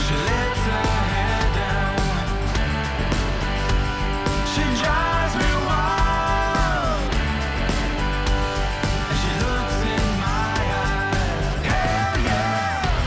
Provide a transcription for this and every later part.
She lets her hair down. She drives me wild. And she looks in my eyes. Hell yeah.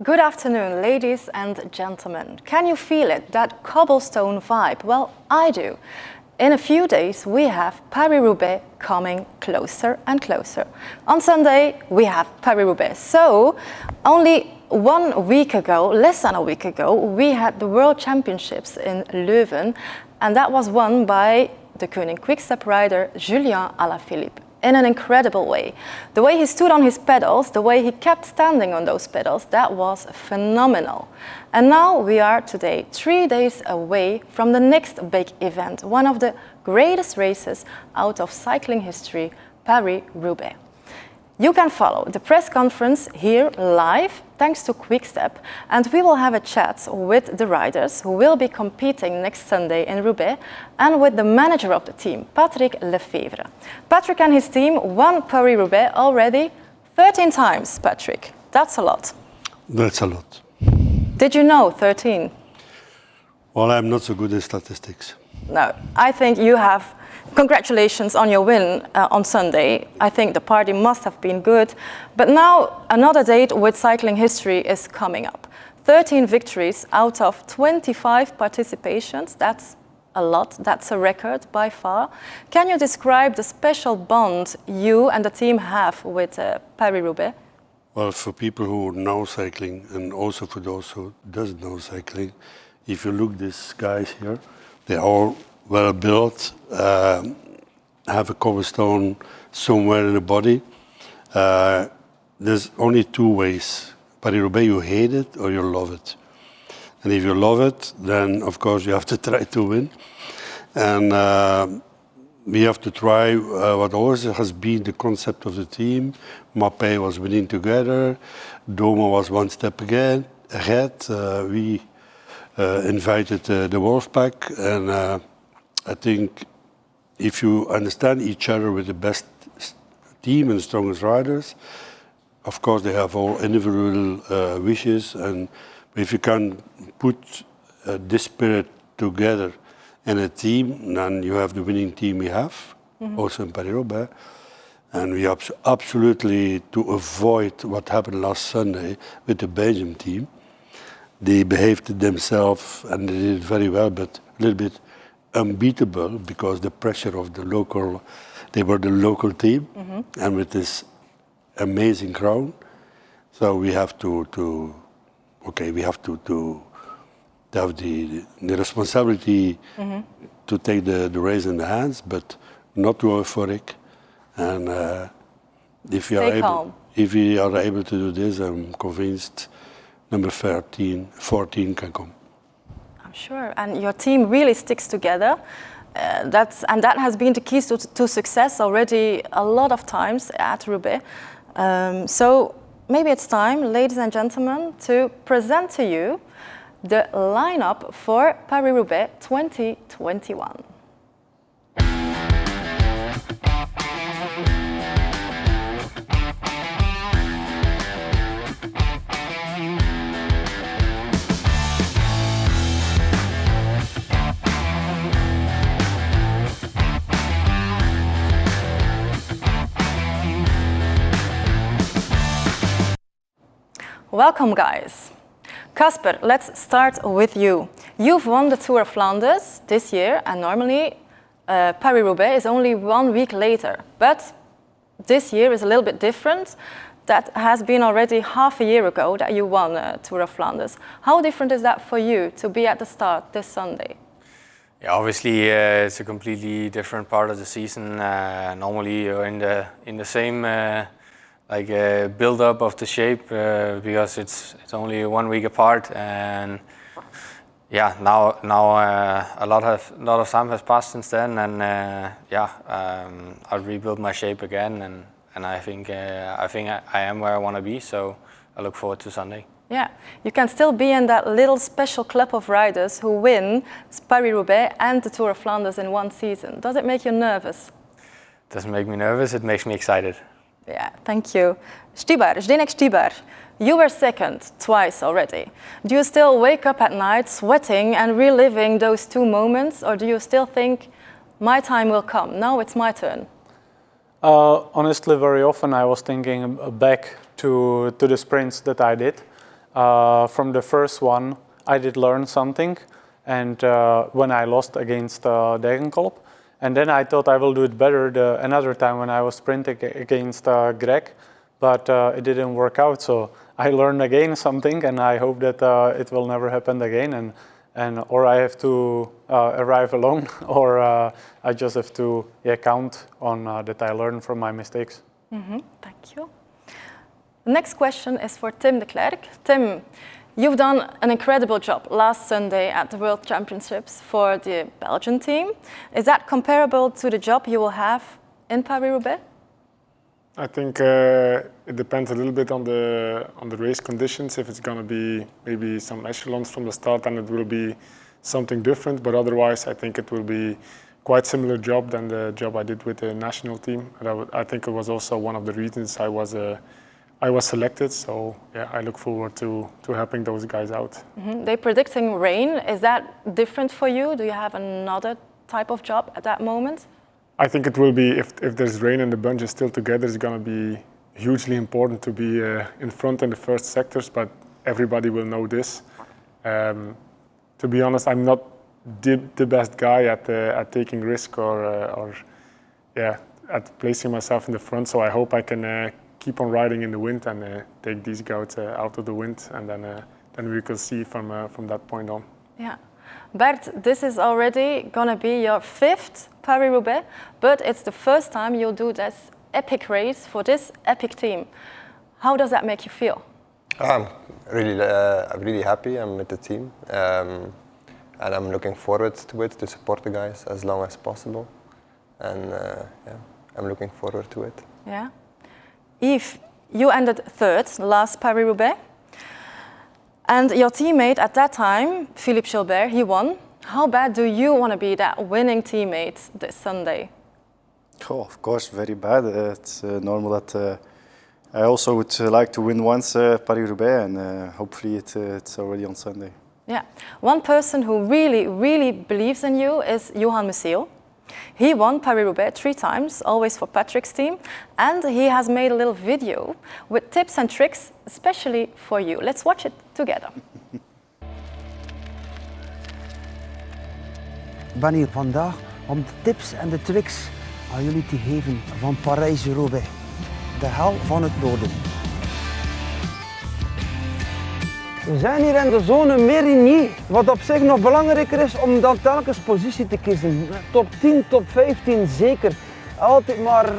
Good afternoon, ladies and gentlemen. Can you feel it, that cobblestone vibe? Well, I do. In a few days, we have Paris-Roubaix coming closer and closer. On Sunday, we have Paris-Roubaix. So, only 1 week ago, less than a week ago, we had the World Championships in Leuven, and that was won by the Koenig Quickstep rider Julian Richard. In an incredible way. The way he stood on his pedals, the way he kept standing on those pedals, that was phenomenal. And now we are today 3 days away from the next big event, one of the greatest races out of cycling history, Paris-Roubaix. You can follow the press conference here live, thanks to Quickstep, and we will have a chat with the riders who will be competing next Sunday in Roubaix, and with the manager of the team, Patrick Lefevre. Patrick and his team won Paris-Roubaix already 13 times, Patrick. That's a lot. That's a lot. Did you know 13? Well, I'm not so good at statistics. No, I think you have. Congratulations on your win on Sunday. I think the party must have been good. But now another date with cycling history is coming up. 13 victories out of 25 participations. That's a lot. That's a record by far. Can you describe the special bond you and the team have with Paris-Roubaix? Well, for people who know cycling, and also for those who doesn't know cycling, if you look these guys here, they're all well built, have a cobblestone somewhere in the body. There's only 2 ways. Paris-Roubaix, you hate it or you love it. And if you love it, then of course you have to try to win. And we have to try what always has been the concept of the team. Mappé was winning together. Domo was 1 step ahead. We invited the Wolfpack, and I think if you understand each other with the best team and the strongest riders, of course they have all individual wishes, and if you can put this spirit together in a team, then you have the winning team we have, also in Paris-Roubaix. And we have absolutely to avoid what happened last Sunday with the Belgium team. They behaved themselves and they did very well, but a little bit unbeatable because the pressure of the local, they were the local team, and with this amazing crowd. So we have to have the responsibility to take the race in the hands, but not too euphoric. And if we are able to do this, I'm convinced number 14 can come. I'm sure, and your team really sticks together. That has been the key to success already a lot of times at Roubaix. So maybe it's time, ladies and gentlemen, to present to you the lineup for Paris-Roubaix 2021. Welcome, guys. Casper, let's start with you. You've won the Tour of Flanders this year, and normally Paris-Roubaix is only 1 week later. But this year is a little bit different. That has been already half a year ago that you won Tour of Flanders. How different is that for you to be at the start this Sunday? Yeah, obviously it's a completely different part of the season. Normally you're in the same build up of the shape because it's only 1 week apart, and yeah, now a lot of time has passed since then, and I'll rebuild my shape again, and I think I am where I want to be, so I look forward to Sunday. Yeah, you can still be in that little special club of riders who win Paris-Roubaix and the Tour of Flanders in one season. Does it make you nervous? It doesn't make me nervous, it makes me excited. Yeah, thank you. Zdeněk Štýbar, you were second twice already. Do you still wake up at night sweating and reliving those 2 moments, or do you still think, my time will come, now it's my turn? Honestly, very often I was thinking back to the sprints that I did. From the first one, I did learn something, and when I lost against Degenkolb, and then I thought I will do it better another time when I was sprinting against Greg, but it didn't work out. So I learned again something, and I hope that it will never happen again. And or I have to arrive alone, or I just have to count on that I learn from my mistakes. Thank you. The next question is for Tim de Klerk. Tim, you've done an incredible job last Sunday at the World Championships for the Belgian team. Is that comparable to the job you will have in Paris-Roubaix? I think it depends a little bit on the race conditions. If it's going to be maybe some echelons from the start, then it will be something different. But otherwise, I think it will be quite similar job than the job I did with the national team. And I think it was also one of the reasons I was selected. So yeah, I look forward to helping those guys out. They're predicting rain. Is that different for you? Do you have another type of job at that moment? I think it will be, if there's rain and the bunch is still together, it's going to be hugely important to be in front in the first sectors, but everybody will know this. To be honest, I'm not the best guy at taking risk or at placing myself in the front, so I hope I can keep on riding in the wind and take these guys out of the wind, and then we can see from that point on. Yeah. Bert, this is already going to be your 5th Paris-Roubaix, but it's the first time you'll do this epic race for this epic team. How does that make you feel? I'm really happy. I'm with the team, and I'm looking forward to it, to support the guys as long as possible. And I'm looking forward to it. Yeah. Yves, you ended 3rd last Paris-Roubaix. And your teammate at that time, Philippe Gilbert, he won. How bad do you want to be that winning teammate this Sunday? Oh, of course, very bad. It's normal that I also would like to win once Paris-Roubaix, and hopefully it's already on Sunday. Yeah. One person who really, really believes in you is Johan Museeuw. He won Paris-Roubaix 3 times, always for Patrick's team, and he has made a little video with tips and tricks, especially for you. Let's watch it together. Ik ben hier vandaag om de tips en de tricks aan jullie te geven van Parijs-Roubaix, de hel van het noorden. We zijn hier in de zone Mérigny, wat op zich nog belangrijker is om dan telkens positie te kiezen. Top 10, top 15 zeker. Altijd maar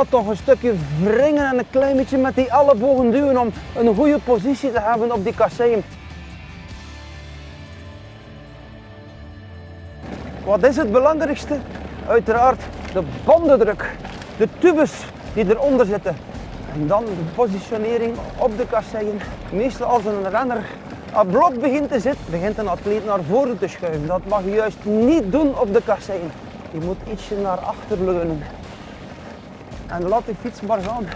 toch een stukje wringen en een klein beetje met die ellebogen duwen om een goede positie te hebben op die kasseien. Wat is het belangrijkste? Uiteraard de bandendruk, de tubes die eronder zitten. En dan de positionering op de kasseien. Meestal als een renner aan blok begint te zitten, begint een atleet naar voren te schuiven. Dat mag je juist niet doen op de kasseien. Je moet ietsje naar achter leunen. En laat de fiets maar gaan.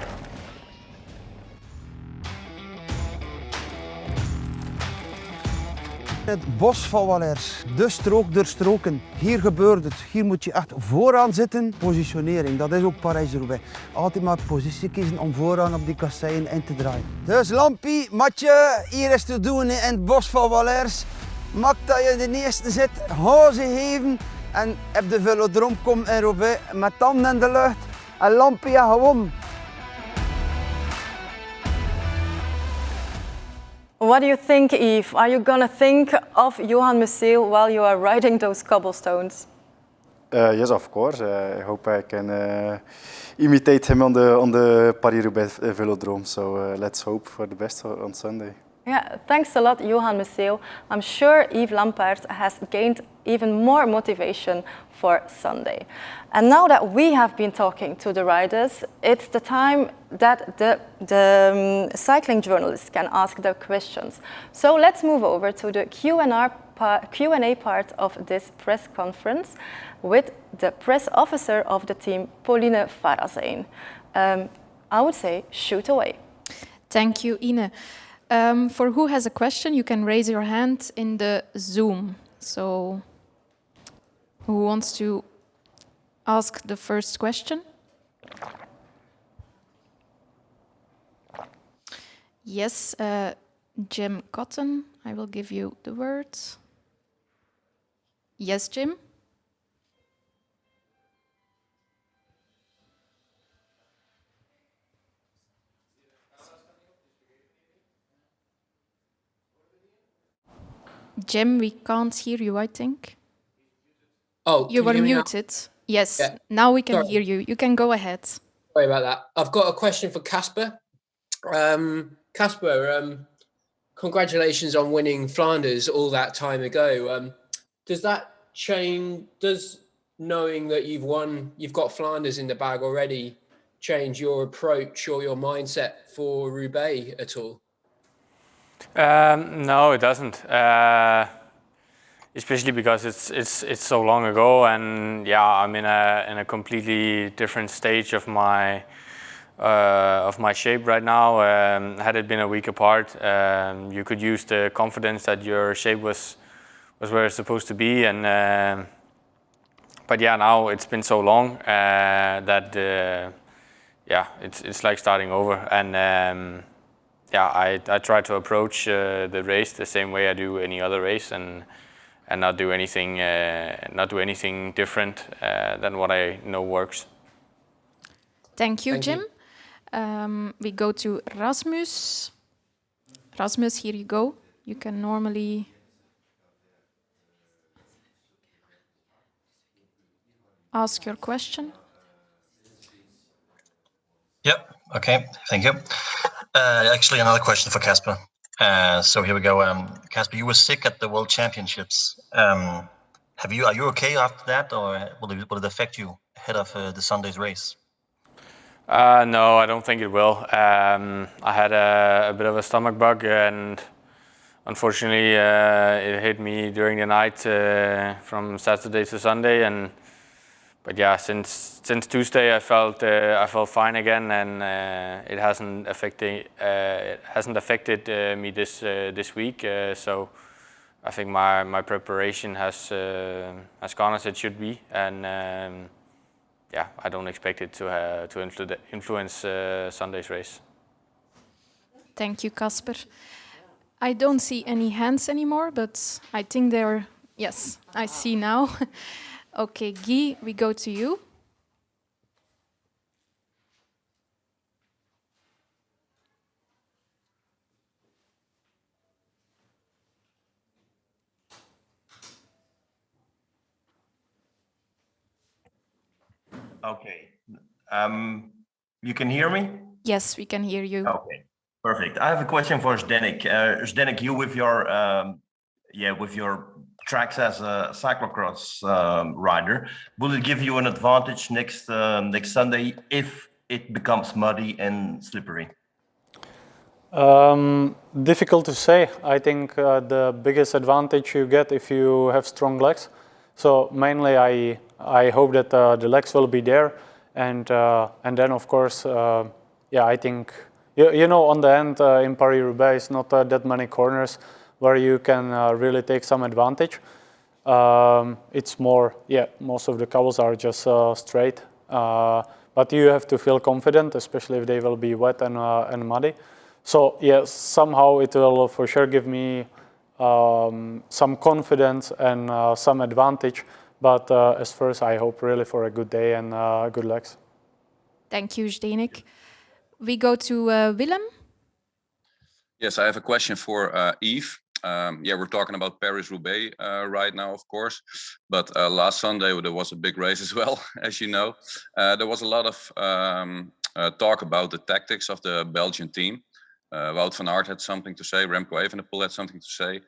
Het bos van Wallers, de strook der stroken. Hier gebeurt het. Hier moet je echt vooraan zitten. Positionering, dat is ook Parijs-Roubaix. Altijd maar positie kiezen om vooraan op die kasseien in te draaien. Dus Lampie, Matje, hier is te doen in het bos van Wallers. Maak dat je de eerste zit, hou ze geven en heb de velodroom kom in Roubaix met tanden in de lucht. En Lampie gewoon. What do you think, Yves? Are you going to think of Johan Museeuw while you are riding those cobblestones? Yes, of course. I hope I can imitate him on the Paris-Roubaix velodrome. So let's hope for the best on Sunday. Yeah, thanks a lot, Johan Museeuw. I'm sure Yves Lampaert has gained even more motivation for Sunday. And now that we have been talking to the riders, it's the time that the cycling journalists can ask their questions. So let's move over to the Q&A part of this press conference with the press officer of the team, Pauline Farazijn. I would say, shoot away. Thank you, Ine. For who has a question, you can raise your hand in the Zoom. So, who wants to ask the first question? Yes, Jim Cotton, I will give you the word. Yes, Jim? Jim, we can't hear you, I think. Oh, You can were hear me now? muted. Yes, Yeah. now we can Sorry. hear you. You can go ahead. Sorry about that. I've got a question for Casper. Casper, congratulations on winning Flanders all that time ago. Does that change? Does knowing that you've got Flanders in the bag already, change your approach or your mindset for Roubaix at all? No, it doesn't. Especially because it's so long ago, and yeah, I'm in a completely different stage of my shape right now. Had it been a week apart, you could use the confidence that your shape was where it's supposed to be, and but yeah, now it's been so long that yeah, it's like starting over, and yeah, I try to approach the race the same way I do any other race, and not do anything different than what I know works. Thank you, Thank Jim. you. We go to Rasmus. Rasmus, here you go. You can normally ask your question. Yep. Okay. Thank you. Actually, another question for Casper. So here we go. Casper, you were sick at the World Championships. Are you okay after that, or will it affect you ahead of the Sunday's race? No, I don't think it will. I had a bit of a stomach bug, and unfortunately, it hit me during the night from Saturday to Sunday. But yeah, since Tuesday, I felt fine again, and it hasn't affected me this week. So I think my preparation has gone as it should be, and yeah, I don't expect it to influence Sunday's race. Thank you, Casper. I don't see any hands anymore, but I think they're... Yes, I see now. Okay, Guy, we go to you. Okay. You can hear me? Yes, we can hear you. Okay, perfect. I have a question for Zdenek. Zdenek, you with your tracks as a cyclocross rider, will it give you an advantage next Sunday if it becomes muddy and slippery? Difficult to say. I think the biggest advantage you get if you have strong legs. So mainly, I hope that the legs will be there, and then of course, yeah, I think you know on the end in Paris-Roubaix, it's not that many corners where you can really take some advantage. It's more, yeah, most of the cobbles are just straight, but you have to feel confident, especially if they will be wet and muddy. So yes, somehow it will for sure give me some confidence and some advantage. But as first, I hope really for a good day and good legs. Thank you, Zdenek. We go to Willem. Yes, I have a question for Yves. Yeah, we're talking about Paris-Roubaix right now, of course. But last Sunday, there was a big race as well, as you know. There was a lot of talk about the tactics of the Belgian team. Wout van Aert had something to say, Remco Evenepoel had something to say.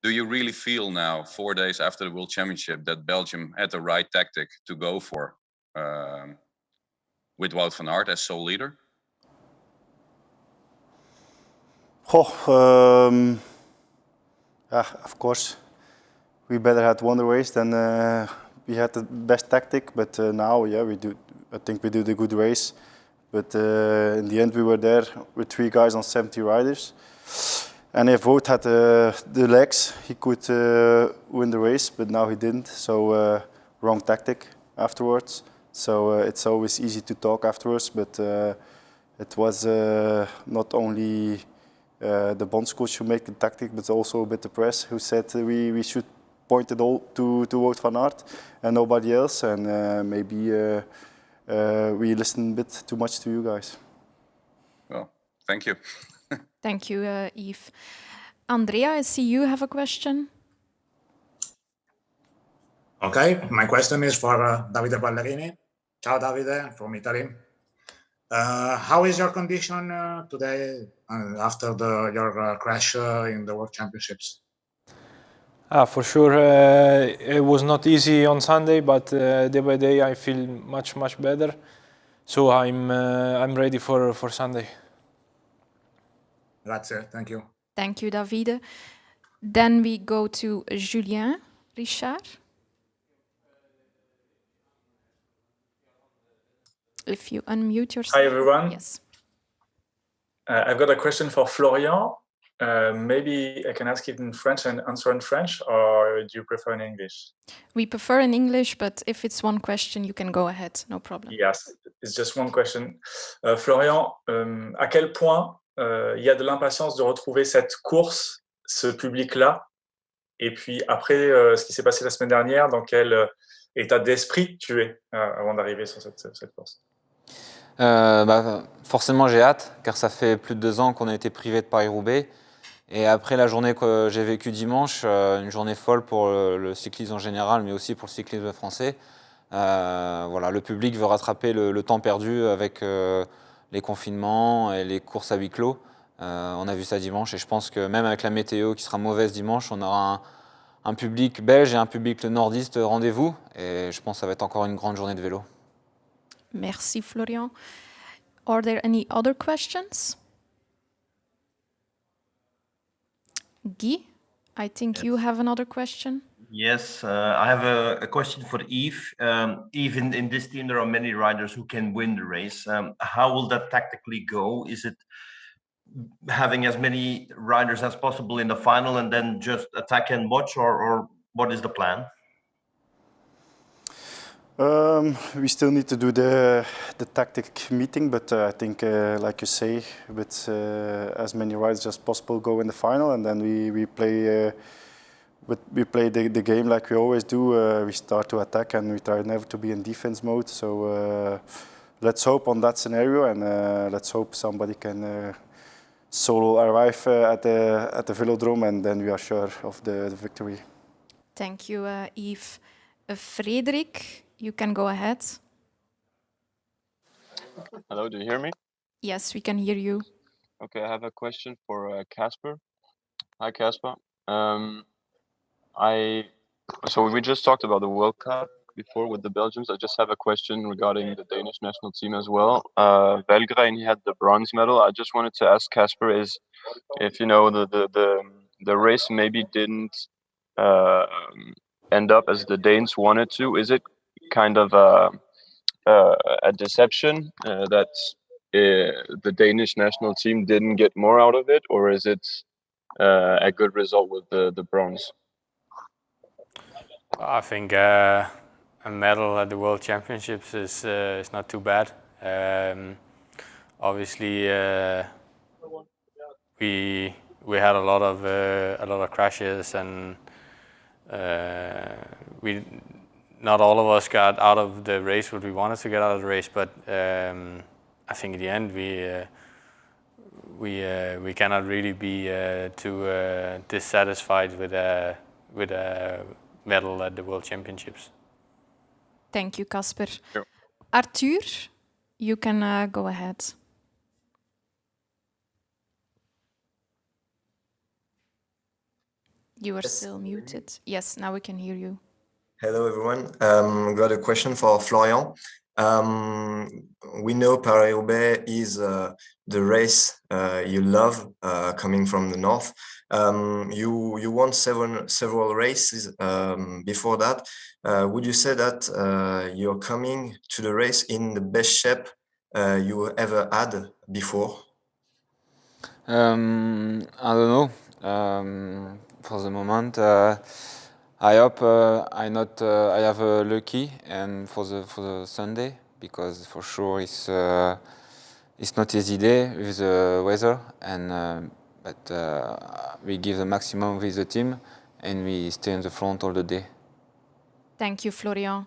Do you really feel now, 4 days after the World Championship, that Belgium had the right tactic to go for with Wout van Aert as sole leader? Yeah, of course. We better had won the race than we had the best tactic, but now, yeah, we do. I think we did a good race. But in the end, we were there with 3 guys on 70 riders. And if Wout had the legs, he could win the race, but now he didn't. So wrong tactic afterwards. So it's always easy to talk afterwards, but it was not only the bonds coach who make the tactic, but also a bit the press who said we should point it all to Wout van Aert and nobody else, and maybe we listen a bit too much to you guys. Well, thank you. Thank you, Yves. Andrea, I see you have a question. Okay, my question is for Davide Ballerini. Ciao Davide, from Italy. How is your condition today after your crash in the World Championships? For sure, it was not easy on Sunday, but day by day I feel much better. So I'm ready for Sunday. Grazie, thank you. Thank you, Davide. Then we go to Julian Richard. If you unmute yourself. Hi everyone. Yes. I've got a question for Florian. Maybe I can ask it in French and answer in French, or do you prefer in English? We prefer in English, but if it's one question, you can go ahead, no problem. Yes, it's just one question. Florian, à quel point il y a de l'impatience de retrouver cette course, ce public-là, et puis après ce qui s'est passé la semaine dernière, dans quel état d'esprit tu es avant d'arriver sur cette course? Forcément, j'ai hâte, car ça fait plus de 2 ans qu'on a été privé de Paris-Roubaix. Et après la journée que j'ai vécue dimanche, une journée folle pour le cyclisme en général, mais aussi pour le cyclisme français. Voilà, le public veut rattraper le temps perdu avec les confinements et les courses à huis clos. On a vu ça dimanche, et je pense que même avec la météo qui sera mauvaise dimanche, on aura un public belge et un public nordiste rendez-vous. Et je pense que ça va être encore une grande journée de vélo. Merci, Florian. Are there any other questions? Guy, I think you have another question. Yes, I have a question for Yves. Yves, in this team, there are many riders who can win the race. How will that tactically go? Is it having as many riders as possible in the final and then just attack and watch, or what is the plan? We still need to do the tactic meeting, but I think, like you say, with as many riders as possible go in the final, and then we play the game like we always do. We start to attack and we try never to be in defense mode. So let's hope on that scenario, and let's hope somebody can solo arrive at the velodrome, and then we are sure of the victory. Thank you, Yves. Frederik, you can go ahead. Hello, do you hear me? Yes, we can hear you. Okay, I have a question for Casper. Hi, Casper. So we just talked about the World Cup before with the Belgians. I just have a question regarding the Danish national team as well. Valgren, he had the bronze medal. I just wanted to ask Casper if you know the race maybe didn't end up as the Danes wanted to. Is it kind of a deception that the Danish national team didn't get more out of it, or is it a good result with the bronze? I think a medal at the World Championships is not too bad. Obviously, we had a lot of crashes, and not all of us got out of the race what we wanted to get out of the race. But I think in the end we cannot really be too dissatisfied with a medal at the World Championships. Thank you, Casper. Sure. Arthur, you can go ahead. You are still muted. Yes, now we can hear you. Hello, everyone. Got a question for Florian. We know Paris-Roubaix is the race you love, coming from the north. You won several races before that. Would you say that you're coming to the race in the best shape you ever had before? I don't know. For the moment, I hope I have lucky and for the Sunday, because for sure it's not easy day with the weather, and But we give the maximum with the team, and we stay in the front all the day. Thank you, Florian.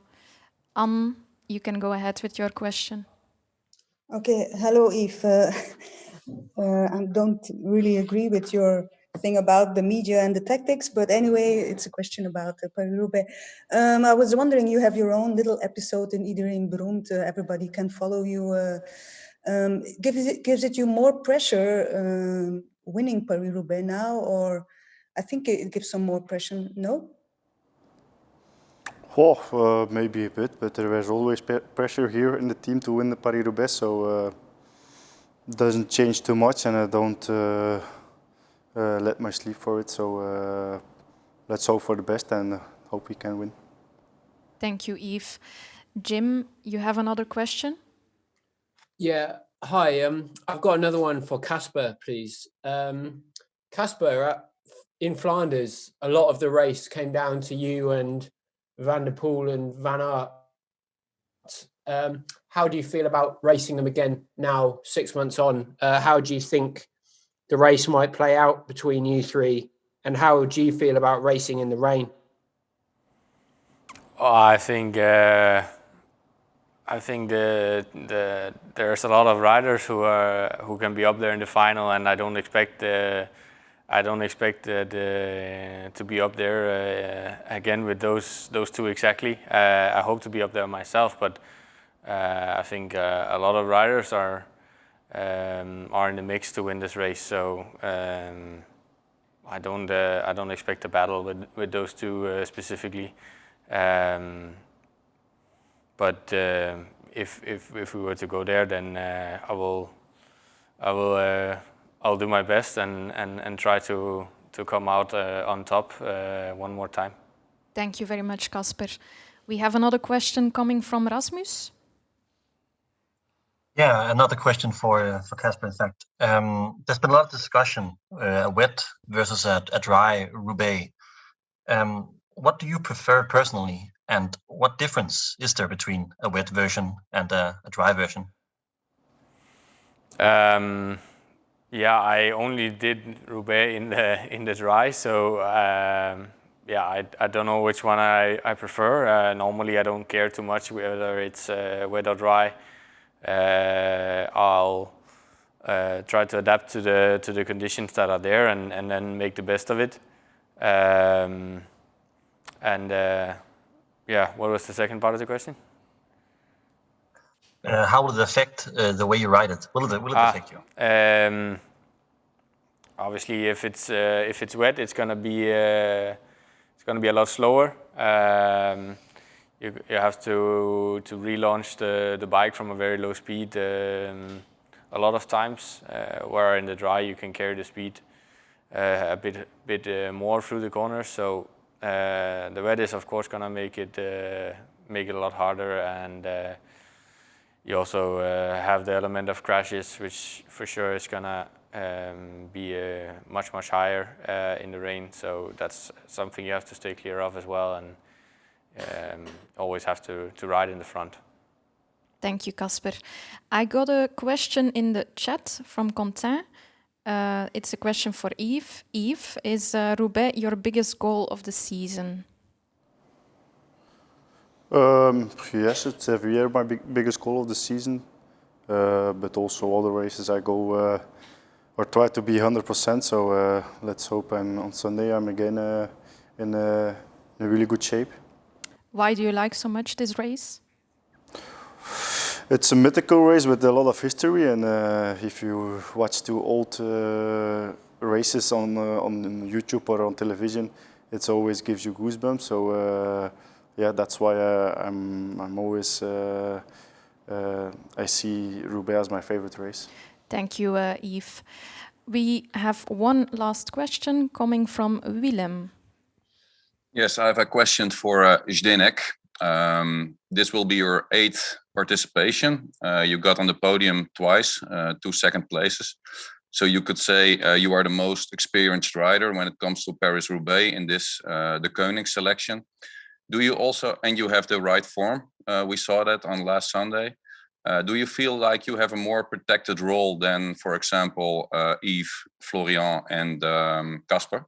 Anne, you can go ahead with your question. Okay, hello, Yves. I don't really agree with your thing about the media and the tactics, but anyway, it's a question about Paris-Roubaix. I was wondering, you have your own little episode in Iedereen Beroemd. Everybody can follow you. Gives it you more pressure winning Paris-Roubaix now, or I think it gives some more pressure, no? Oh, maybe a bit, but there was always pressure here in the team to win the Paris-Roubaix, so it doesn't change too much, and I don't let my sleep for it. So let's hope for the best and hope we can win. Thank you, Yves. Jim, you have another question? Yeah. Hi. I've got another one for Casper, please. Casper, in Flanders, a lot of the race came down to you and Van der Poel and Van Aert. How do you feel about racing them again now, 6 months on? How do you think the race might play out between you three? And how do you feel about racing in the rain? I think there's a lot of riders who can be up there in the final, and I don't expect to be up there again with those two exactly. I hope to be up there myself, but I think a lot of riders are in the mix to win this race. So I don't expect a battle with those two specifically. But if we were to go there, then I'll do my best and try to come out on top one more time. Thank you very much, Casper. We have another question coming from Rasmus. Yeah, another question for Casper, in fact. There's been a lot of discussion, a wet versus a dry Roubaix. What do you prefer personally, and what difference is there between a wet version and a dry version? Yeah, I only did Roubaix in the dry, so yeah, I don't know which one I prefer. Normally, I don't care too much whether it's wet or dry. I'll try to adapt to the conditions that are there and then make the best of it. Yeah, what was the second part of the question? How will it affect the way you ride it? Will it affect you? Obviously, if it's wet, it's gonna be a lot slower. You have to relaunch the bike from a very low speed a lot of times. Where in the dry you can carry the speed a bit more through the corners. So the wet is of course gonna make it a lot harder, and you also have the element of crashes, which for sure is gonna be much higher in the rain. So that's something you have to stay clear of as well, and always have to ride in the front. Thank you, Casper. I got a question in the chat from Quentin. It's a question for Yves. Yves, is Roubaix your biggest goal of the season? Yes, it's every year my biggest goal of the season. But also other races I go or try to be 100%. So let's hope on Sunday I'm again in a really good shape. Why do you like so much this race? It's a mythical race with a lot of history, and if you watch two old races on YouTube or on television, it always gives you goosebumps. So yeah, that's why I'm always I see Roubaix as my favorite race. Thank you, Yves. We have one last question coming from Willem. Yes, I have a question for Zdenek. This will be your 8th participation. You got on the podium twice, 2 second places. So you could say you are the most experienced rider when it comes to Paris-Roubaix in this the Koenig selection. Do you also, and you have the right form, we saw that on last Sunday. Do you feel like you have a more protected role than, for example, Yves, Florian, and Casper?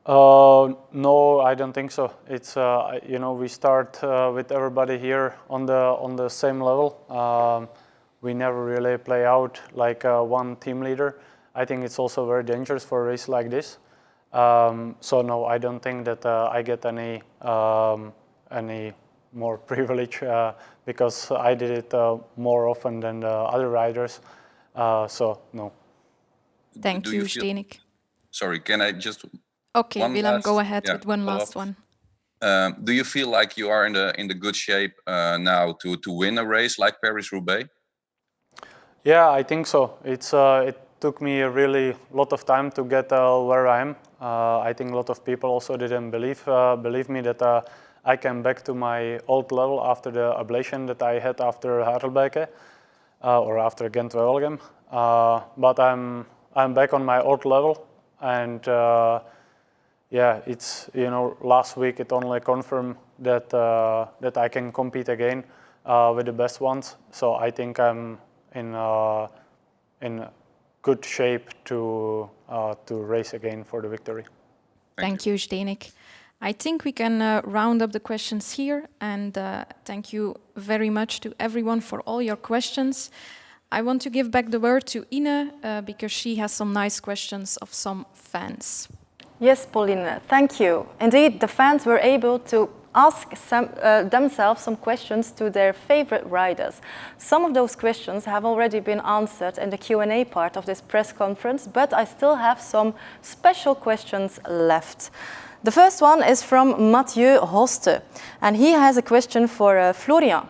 No, I don't think so. It's we start with everybody here on the same level. We never really play out like one team leader. I think it's also very dangerous for a race like this. So no, I don't think that I get any more privilege because I did it more often than the other riders. So no. Thank you, Zdeněk. Sorry, can I just? Okay, Willem, go ahead with one last one. Do you feel like you are in the good shape now to win a race like Paris-Roubaix? Yeah, I think so. It took me a really lot of time to get where I am. I think a lot of people also didn't believe me that I came back to my old level after the ablation that I had after Harelbeke or after Gent-Wevelgem. But I'm back on my old level, and yeah, it's last week it only confirmed that that I can compete again with the best ones. So I think I'm in good shape to race again for the victory. Thank you, Zdeněk. I think we can round up the questions here, and thank you very much to everyone for all your questions. I want to give back the word to Ine because she has some nice questions of some fans. Yes, Pauline, thank you. Indeed, the fans were able to ask themselves some questions to their favorite riders. Some of those questions have already been answered in the Q&A part of this press conference, but I still have some special questions left. The first one is from Mathieu Hoste, and he has a question for Florian.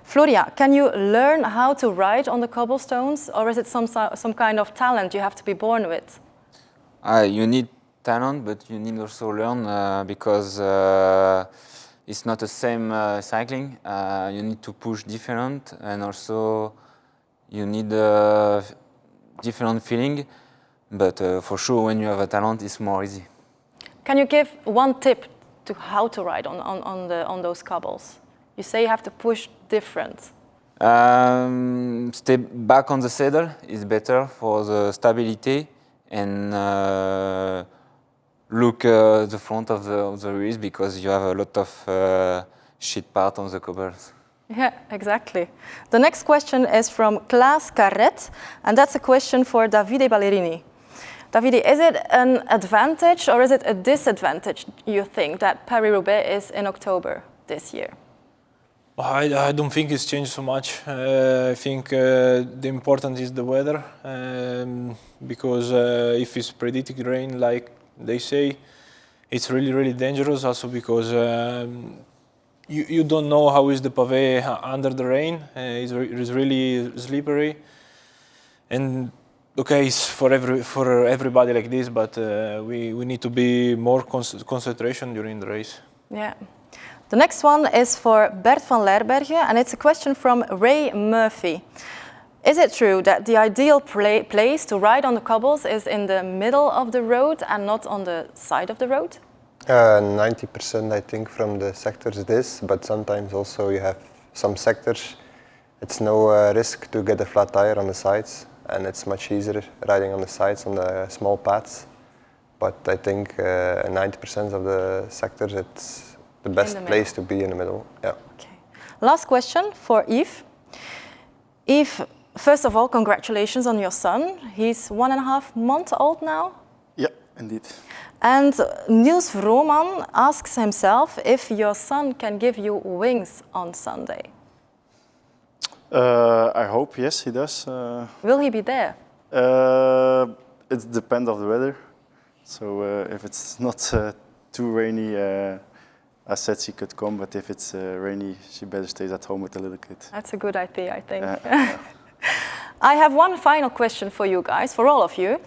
Florian, can you learn how to ride on the cobblestones, or is it some kind of talent you have to be born with? You need talent, but you need also learn because it's not the same cycling. You need to push different, and also you need different feeling. But for sure, when you have a talent, it's more easy. Can you give one tip to how to ride on those cobbles? You say you have to push different. Stay back on the saddle is better for the stability, and look the front of the wheels because you have a lot of shit part on the cobbles. Yeah, exactly. The next question is from Klaas Carret, and that's a question for Davide Ballerini. Davide, is it an advantage or is it a disadvantage, you think, that Paris-Roubaix is in October this year? I don't think it's changed so much. I think the important is the weather, because if it's predicted rain, like they say, it's really, really dangerous. Also because you don't know how is the pavé under the rain. It's really slippery, and okay, it's for everybody like this. But we need to be more concentration during the race. Yeah. The next one is for Bert van Lerberge, and it's a question from Ray Murphy. Is it true that the ideal place to ride on the cobbles is in the middle of the road and not on the side of the road? 90% I think from the sectors it is, but sometimes also you have some sectors, it's no risk to get a flat tire on the sides, and it's much easier riding on the sides on the small paths. But I think 90% of the sectors it's the best place to be in the middle. Yeah. Okay. Last question for Yves. Yves, first of all, congratulations on your son. He's 1.5 months old now. Yeah, indeed. And Niels Vroman asks himself if your son can give you wings on Sunday. I hope, yes, he does. Will he be there? It depends on the weather. So if it's not too rainy, I said she could come, but if it's rainy, she better stays at home with the little kid. That's a good idea, I think. I have one final question for you guys, for all of you.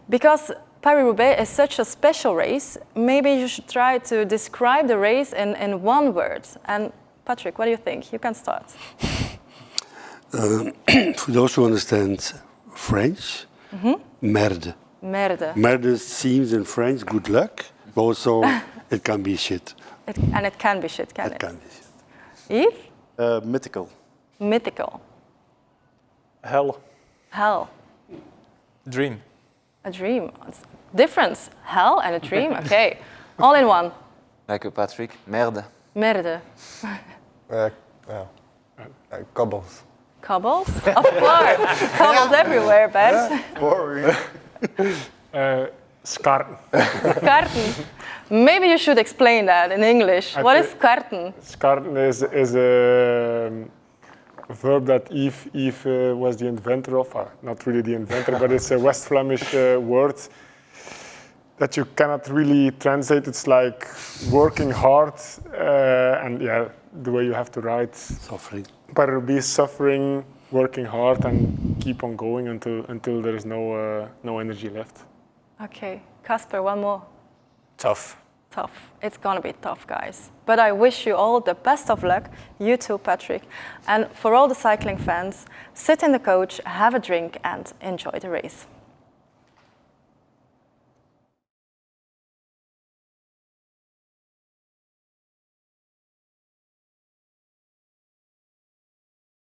Because Paris-Roubaix is such a special race, maybe you should try to describe the race in one word. And Patrick, what do you think? You can start. For those who understand French, merde. Merde. Merde seems in French good luck, but also it can be shit. And it can be shit, can it? It can be shit. Yves? Mythical. mythical? Hell. Hell. Dream. A dream. Difference. Hell and a dream. Okay. All in one. Like Patrick, merde. Merde. Cobbles. Cobbles? Of course. Cobbles everywhere, Bert. Boring. Skarten. Skarten. Maybe you should explain that in English. What is skarten? Skarten is a verb that Yves was the inventor of. Not really the inventor, but it's a West Flemish word that you cannot really translate. It's like working hard, and yeah, the way you have to write. Suffering. Paris-Roubaix, suffering, working hard, and keep on going until there is no energy left. Okay, Casper, one more. Tough. Tough. It's gonna be tough, guys. But I wish you all the best of luck. You too, Patrick. And for all the cycling fans, sit in the coach, have a drink, and enjoy the race.